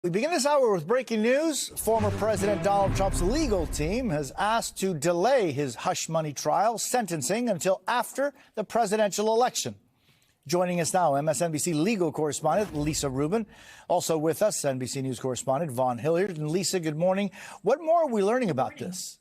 We begin this hour with breaking news. Former President Donald Trump's legal team has asked to delay his hush money trial sentencing until after the presidential election. Joining us now, MSNBC legal correspondent Lisa Rubin. Also with us, NBC News correspondent Vaughn Hilliard. And Lisa, good morning. What more are we learning about this?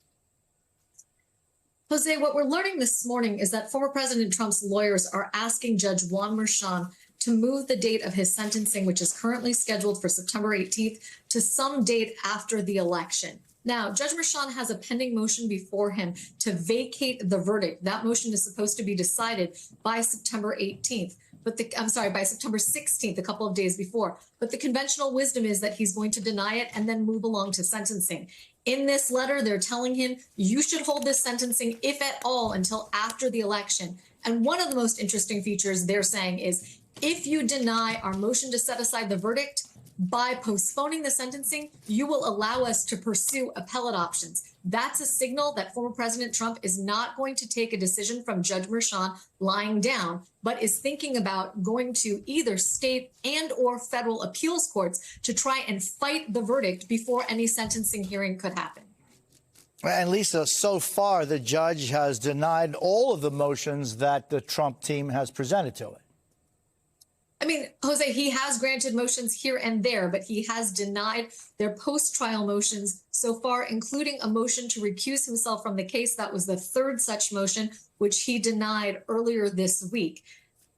Jose, what we're learning this morning is that former President Trump's lawyers are asking Judge Juan Merchan to move the date of his sentencing, which is currently scheduled for September 18th, to some date after the election. Now, Judge Merchan has a pending motion before him to vacate the verdict. That motion is supposed to be decided by September 18th. By September 16th, a couple of days before. But the conventional wisdom is that he's going to deny it and then move along to sentencing. In this letter, they're telling him you should hold this sentencing, if at all, until after the election. And one of the most interesting features they're saying is if you deny our motion to set aside the verdict, by postponing the sentencing, you will allow us to pursue appellate options. That's a signal that former President Trump is not going to take a decision from Judge Merchan lying down, but is thinking about going to either state and or federal appeals courts to try and fight the verdict before any sentencing hearing could happen. And Lisa, so far the judge has denied all of the motions that the Trump team has presented to it. I mean, Jose, he has granted motions here and there, but he has denied their post-trial motions so far, including a motion to recuse himself from the case. That was the third such motion, which he denied earlier this week.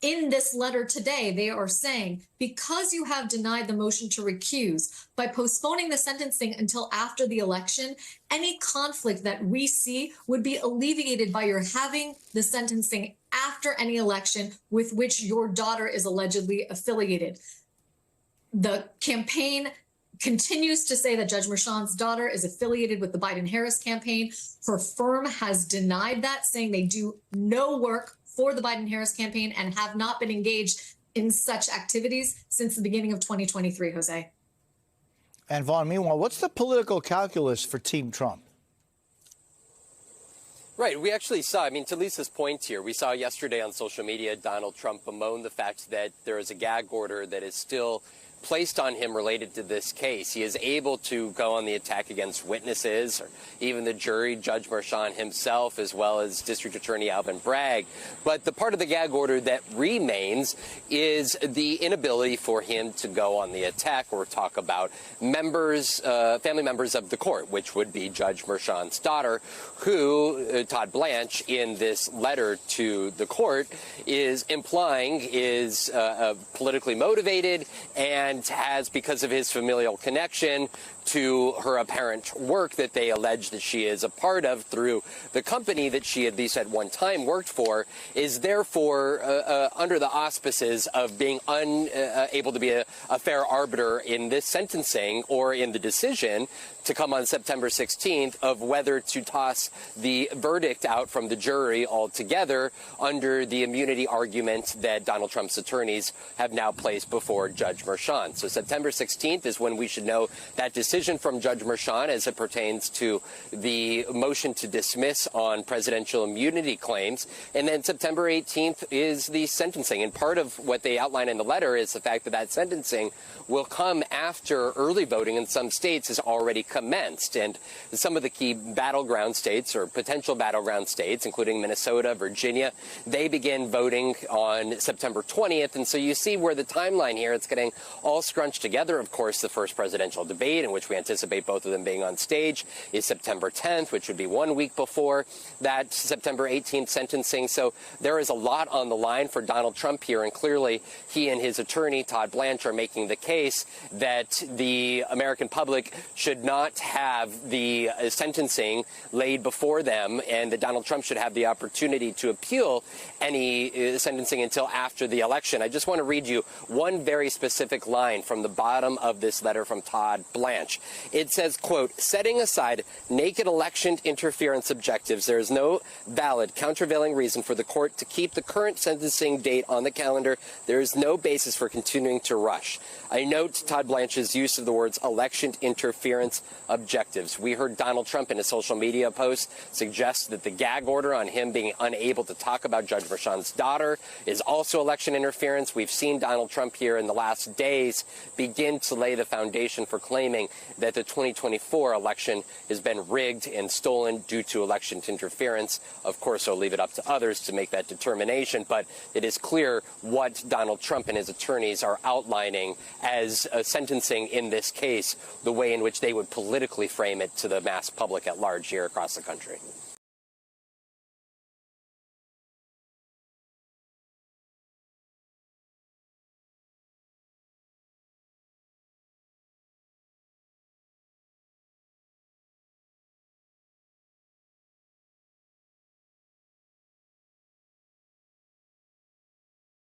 In this letter today, they are saying, because you have denied the motion to recuse, by postponing the sentencing until after the election, any conflict that we see would be alleviated by your having the sentencing after any election with which your daughter is allegedly affiliated. The campaign continues to say that Judge Merchan's daughter is affiliated with the Biden-Harris campaign. Her firm has denied that, saying they do no work for the Biden-Harris campaign and have not been engaged in such activities since the beginning of 2023, Jose. And Vaughn, meanwhile, what's the political calculus for Team Trump? Right. We actually saw, to Lisa's point here, we saw yesterday on social media Donald Trump bemoan the fact that there is a gag order that is still placed on him related to this case. He is able to go on the attack against witnesses, or even the jury, Judge Merchan himself, as well as District Attorney Alvin Bragg. But the part of the gag order that remains is the inability for him to go on the attack or talk about members, family members of the court, which would be Judge Merchan's daughter, who, Todd Blanche, in this letter to the court, is implying is politically motivated and has, because of his familial connection to her apparent work that they allege that she is a part of through the company that she at least at one time worked for, is therefore under the auspices of being unable to be a fair arbiter in this sentencing or in the decision to come on September 16th of whether to toss the verdict out from the jury altogether under the immunity argument that Donald Trump's attorneys have now placed before Judge Merchan. So September 16th is when we should know that decision from Judge Merchan as it pertains to the motion to dismiss on presidential immunity claims. And then September 18th is the sentencing. And part of what they outline in the letter is the fact that that sentencing will come after early voting in some states has already commenced. And some of the key battleground states or potential battleground states, including Minnesota, Virginia, they begin voting on September 20th. And so you see where the timeline here, it's getting all scrunched together. Of course, the first presidential debate, in which we anticipate both of them being on stage, is September 10th, which would be 1 week before that September 18th sentencing. So there is a lot on the line for Donald Trump here. And clearly, he and his attorney, Todd Blanche, are making the case that the American public should not have the sentencing laid before them, and that Donald Trump should have the opportunity to appeal any sentencing until after the election. I just want to read you one very specific line from the bottom of this letter from Todd Blanche. It says, quote, setting aside naked election interference objectives, there is no valid countervailing reason for the court to keep the current sentencing date on the calendar. There is no basis for continuing to rush. I note Todd Blanche's use of the words election interference objectives. We heard Donald Trump in a social media post suggest that the gag order on him being unable to talk about Judge Merchan's daughter is also election interference. We've seen Donald Trump here in the last days case begin to lay the foundation for claiming that the 2024 election has been rigged and stolen due to election interference. Of course, I'll leave it up to others to make that determination, but it is clear what Donald Trump and his attorneys are outlining as sentencing in this case, the way in which they would politically frame it to the mass public at large here across the country.